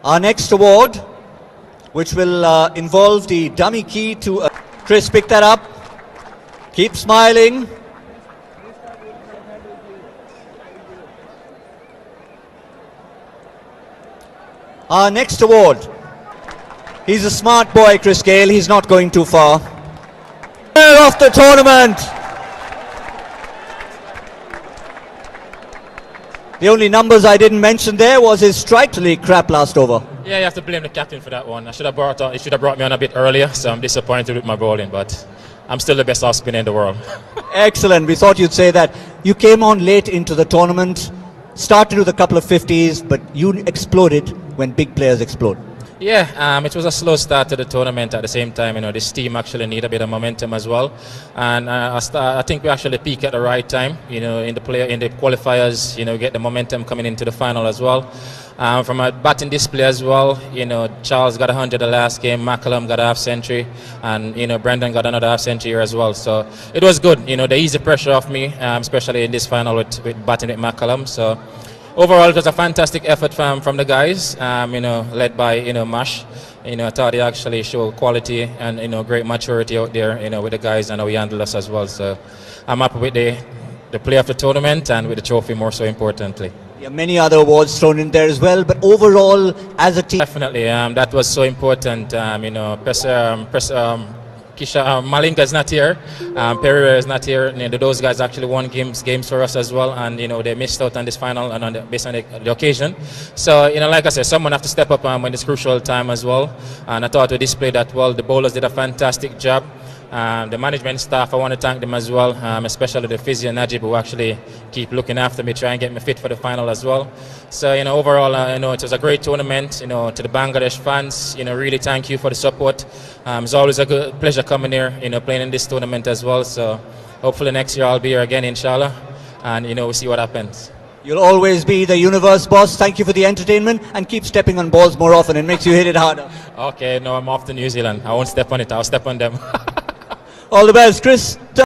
Our next award, which will involve the dummy key to... Chris, pick that up. Keep smiling. Our next award. He's a smart boy, Chris Gayle. He's not going too far. Player of the tournament. The only numbers I didn't mention there was his strike to league crap last over. Yeah, you have to blame the captain for that one. He should have brought me on a bit earlier, so I'm disappointed with my bowling, but I'm still the best off spinner in the world. Excellent. We thought you'd say that. You came on late into the tournament, started with a couple of 50s, but you exploded when big players explode. Yeah, it was a slow start to the tournament. At the same time, this team actually need a bit of momentum as well, and I think we actually peak at the right time. In the qualifiers, get the momentum coming into the final as well. From a batting display as well, Charles got 100 the last game, McCallum got a half century, and Brendan got another half century here as well. So it was good. The easy pressure off me, especially in this final with batting with McCallum. So overall, it was a fantastic effort from the guys, led by, Mash. I thought they actually showed quality and, great maturity out there, with the guys and how he handled us as well. So I'm happy with the play of the tournament and with the trophy more so importantly. Yeah, many other awards thrown in there as well, but overall, as a team... Definitely, that was so important. Malinga is not here, Pereira is not here. Those guys actually won games for us as well, and they missed out on this final and based on the occasion. So like I said, someone have to step up when it's crucial time as well. And I thought we displayed that well. The bowlers did a fantastic job. The management staff, I want to thank them as well, especially the physio Najib, who actually keep looking after me, try and get me fit for the final as well. So overall, it was a great tournament. To the Bangladesh fans, really thank you for the support. It's always a good pleasure coming here, playing in this tournament as well. So hopefully next year I'll be here again, inshallah, and we'll see what happens. You'll always be the universe boss. Thank you for the entertainment, and keep stepping on balls more often. It makes you hit it harder. Okay, no, I'm off to New Zealand. I won't step on it. I'll step on them. All the best, Chris.